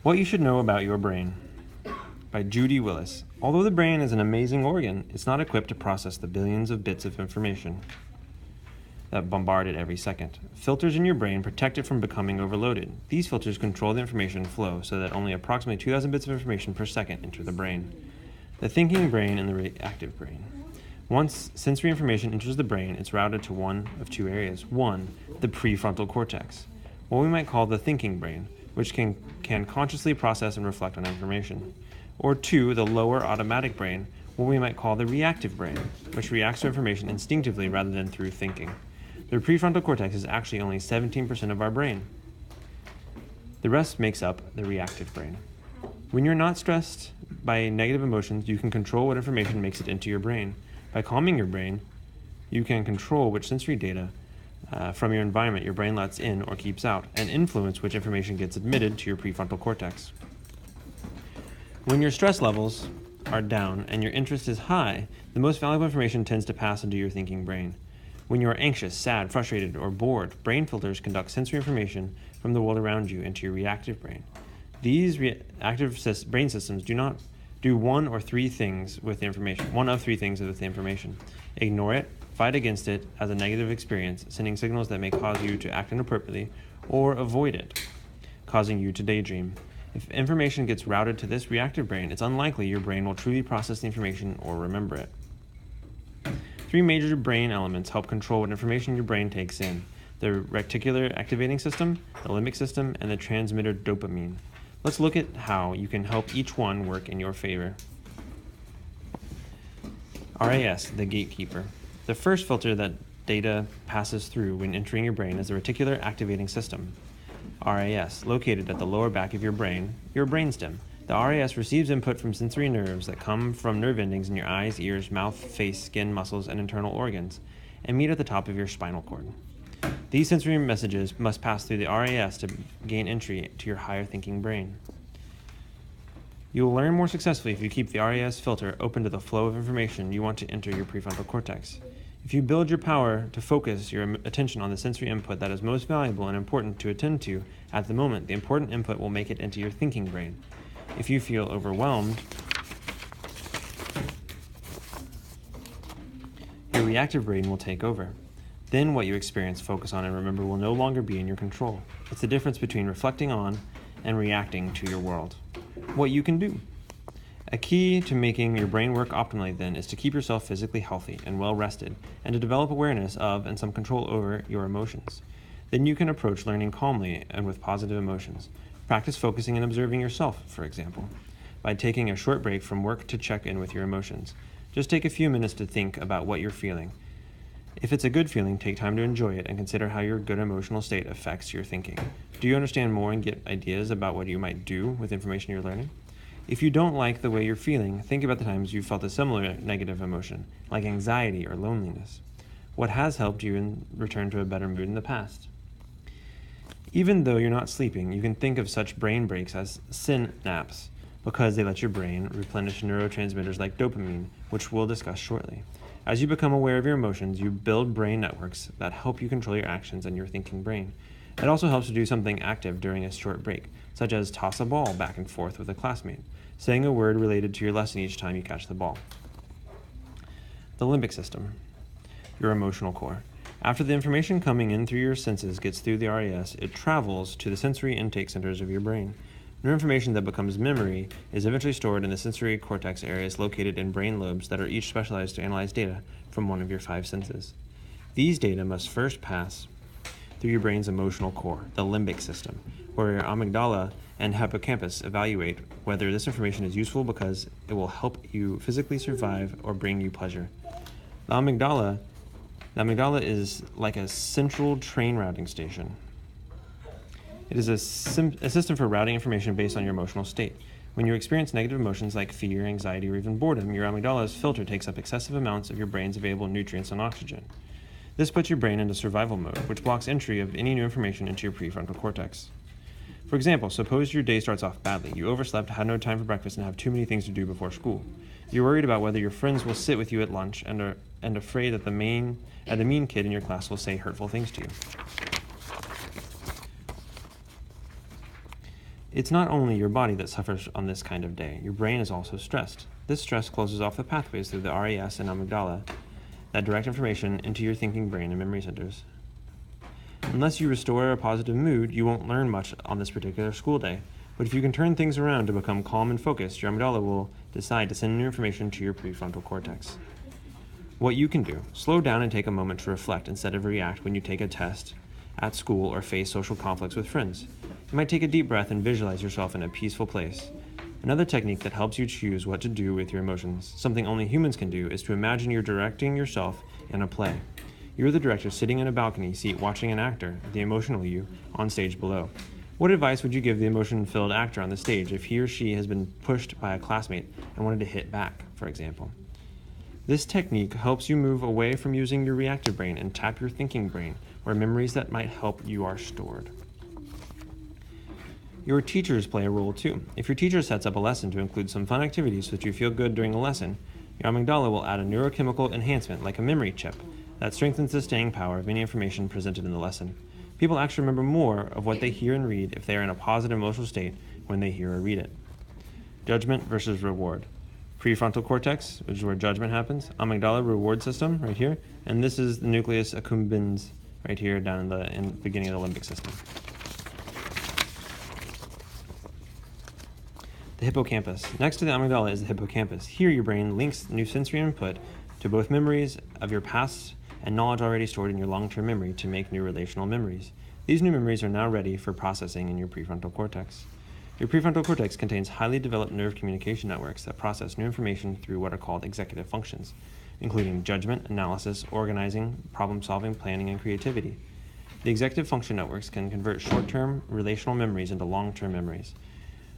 What You Should Know About Your Brain by Judy Willis. Although the brain is an amazing organ, it's not equipped to process the billions of bits of information that bombard it every second. Filters in your brain protect it from becoming overloaded. These filters control the information flow so that only approximately 2,000 bits of information per second enter the brain. The thinking brain and the reactive brain. Once sensory information enters the brain, it's routed to one of two areas. One, the prefrontal cortex, what we might call the thinking brain, which can consciously process and reflect on information. Or two, the lower automatic brain, what we might call the reactive brain, which reacts to information instinctively rather than through thinking. The prefrontal cortex is actually only 17% of our brain. The rest makes up the reactive brain. When you're not stressed by negative emotions, you can control what information makes it into your brain. By calming your brain, you can control which sensory data from your environment your brain lets in or keeps out, and influence which information gets admitted to your prefrontal cortex. When your stress levels are down and your interest is high, the most valuable information tends to pass into your thinking brain. When you are anxious, sad, frustrated, or bored, brain filters conduct sensory information from the world around you into your reactive brain. These reactive brain systems do one of three things with the information. Ignore it, fight against it as a negative experience, sending signals that may cause you to act inappropriately, or avoid it, causing you to daydream. If information gets routed to this reactive brain, it's unlikely your brain will truly process the information or remember it. Three major brain elements help control what information your brain takes in: the reticular activating system, the limbic system, and the transmitter dopamine. Let's look at how you can help each one work in your favor. RAS, the gatekeeper. The first filter that data passes through when entering your brain is the reticular activating system, RAS, located at the lower back of your brainstem. The RAS receives input from sensory nerves that come from nerve endings in your eyes, ears, mouth, face, skin, muscles, and internal organs, and meet at the top of your spinal cord. These sensory messages must pass through the RAS to gain entry to your higher thinking brain. You will learn more successfully if you keep the RAS filter open to the flow of information you want to enter your prefrontal cortex. If you build your power to focus your attention on the sensory input that is most valuable and important to attend to at the moment, the important input will make it into your thinking brain. If you feel overwhelmed, your reactive brain will take over. Then what you experience, focus on, and remember will no longer be in your control. It's the difference between reflecting on and reacting to your world. What you can do. A key to making your brain work optimally then is to keep yourself physically healthy and well rested, and to develop awareness of and some control over your emotions. Then you can approach learning calmly and with positive emotions. Practice focusing and observing yourself, for example, by taking a short break from work to check in with your emotions. Just take a few minutes to think about what you're feeling. If it's a good feeling, take time to enjoy it and consider how your good emotional state affects your thinking. Do you understand more and get ideas about what you might do with information you're learning? If you don't like the way you're feeling, think about the times you felt a similar negative emotion, like anxiety or loneliness. What has helped you return to a better mood in the past? Even though you're not sleeping, you can think of such brain breaks as synapses, because they let your brain replenish neurotransmitters like dopamine, which we'll discuss shortly. As you become aware of your emotions, you build brain networks that help you control your actions and your thinking brain. It also helps to do something active during a short break, such as toss a ball back and forth with a classmate, saying a word related to your lesson each time you catch the ball. The limbic system, your emotional core. After the information coming in through your senses gets through the RAS, it travels to the sensory intake centers of your brain. New information that becomes memory is eventually stored in the sensory cortex areas located in brain lobes that are each specialized to analyze data from one of your five senses. These data must first pass through your brain's emotional core, the limbic system, where your amygdala and hippocampus evaluate whether this information is useful because it will help you physically survive or bring you pleasure. The amygdala is like a central train routing station. It is a system for routing information based on your emotional state. When you experience negative emotions like fear, anxiety, or even boredom, your amygdala's filter takes up excessive amounts of your brain's available nutrients and oxygen. This puts your brain into survival mode, which blocks entry of any new information into your prefrontal cortex. For example, suppose your day starts off badly. You overslept, had no time for breakfast, and have too many things to do before school. You're worried about whether your friends will sit with you at lunch and afraid that the mean kid in your class will say hurtful things to you. It's not only your body that suffers on this kind of day, your brain is also stressed. This stress closes off the pathways through the RAS and amygdala that direct information into your thinking brain and memory centers. Unless you restore a positive mood, you won't learn much on this particular school day. But if you can turn things around to become calm and focused, your amygdala will decide to send new information to your prefrontal cortex. What you can do: slow down and take a moment to reflect instead of react when you take a test at school or face social conflicts with friends. You might take a deep breath and visualize yourself in a peaceful place. Another technique that helps you choose what to do with your emotions, something only humans can do, is to imagine you're directing yourself in a play. You're the director sitting in a balcony seat watching an actor, the emotional you, on stage below. What advice would you give the emotion-filled actor on the stage if he or she has been pushed by a classmate and wanted to hit back, for example? This technique helps you move away from using your reactive brain and tap your thinking brain, where memories that might help you are stored. Your teachers play a role too. If your teacher sets up a lesson to include some fun activities so that you feel good during a lesson, your amygdala will add a neurochemical enhancement like a memory chip that strengthens the staying power of any information presented in the lesson. People actually remember more of what they hear and read if they are in a positive emotional state when they hear or read it. Judgment versus reward. Prefrontal cortex, which is where judgment happens. Amygdala, reward system, right here. And this is the nucleus accumbens, right here down in the beginning of the limbic system. The hippocampus. Next to the amygdala is the hippocampus. Here your brain links new sensory input to both memories of your past and knowledge already stored in your long-term memory to make new relational memories. These new memories are now ready for processing in your prefrontal cortex. Your prefrontal cortex contains highly developed nerve communication networks that process new information through what are called executive functions, including judgment, analysis, organizing, problem-solving, planning, and creativity. The executive function networks can convert short-term relational memories into long-term memories.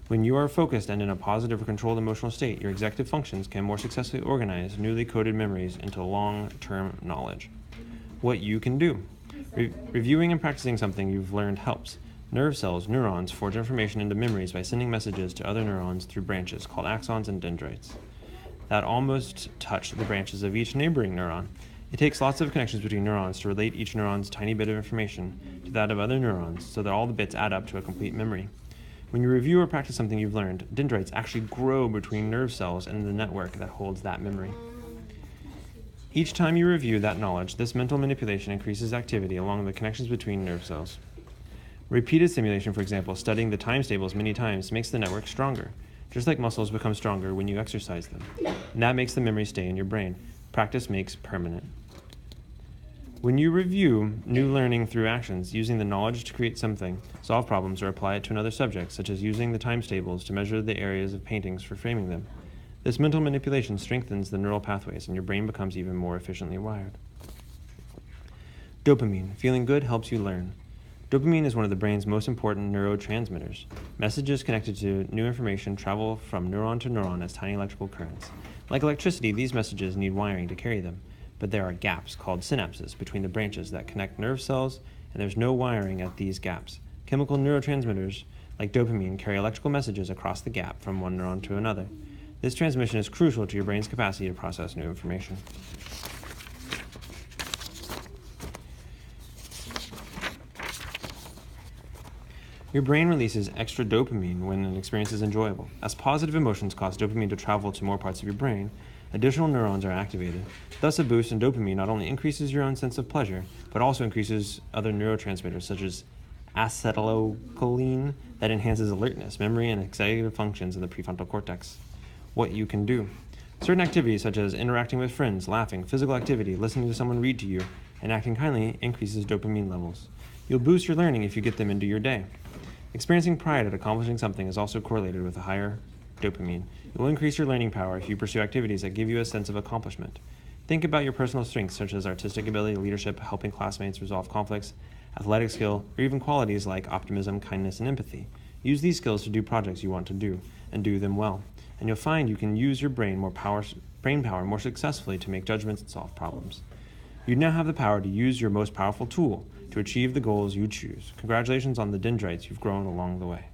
When you are focused and in a positive or controlled emotional state, your executive functions can more successfully organize newly coded memories into long-term knowledge. What you can do. Reviewing and practicing something you've learned helps. Nerve cells, neurons, forge information into memories by sending messages to other neurons through branches called axons and dendrites that almost touch the branches of each neighboring neuron. It takes lots of connections between neurons to relate each neuron's tiny bit of information to that of other neurons so that all the bits add up to a complete memory. When you review or practice something you've learned, dendrites actually grow between nerve cells and the network that holds that memory. Each time you review that knowledge, this mental manipulation increases activity along the connections between nerve cells. Repeated stimulation, for example, studying the times tables many times, makes the network stronger, just like muscles become stronger when you exercise them. And that makes the memory stay in your brain. Practice makes permanent. When you review new learning through actions, using the knowledge to create something, solve problems, or apply it to another subject, such as using the times tables to measure the areas of paintings for framing them, this mental manipulation strengthens the neural pathways and your brain becomes even more efficiently wired. Dopamine. Feeling good helps you learn. Dopamine is one of the brain's most important neurotransmitters. Messages connected to new information travel from neuron to neuron as tiny electrical currents. Like electricity, these messages need wiring to carry them, but there are gaps called synapses between the branches that connect nerve cells, and there's no wiring at these gaps. Chemical neurotransmitters like dopamine carry electrical messages across the gap from one neuron to another. This transmission is crucial to your brain's capacity to process new information. Your brain releases extra dopamine when an experience is enjoyable. As positive emotions cause dopamine to travel to more parts of your brain, additional neurons are activated. Thus, a boost in dopamine not only increases your own sense of pleasure, but also increases other neurotransmitters such as acetylcholine that enhances alertness, memory, and executive functions in the prefrontal cortex. What you can do. Certain activities such as interacting with friends, laughing, physical activity, listening to someone read to you, and acting kindly increases dopamine levels. You'll boost your learning if you get them into your day. Experiencing pride at accomplishing something is also correlated with a higher dopamine. It will increase your learning power if you pursue activities that give you a sense of accomplishment. Think about your personal strengths such as artistic ability, leadership, helping classmates resolve conflicts, athletic skill, or even qualities like optimism, kindness, and empathy. Use these skills to do projects you want to do, and do them well. And you'll find you can use your brain power more successfully to make judgments and solve problems. You now have the power to use your most powerful tool to achieve the goals you choose. Congratulations on the dendrites you've grown along the way.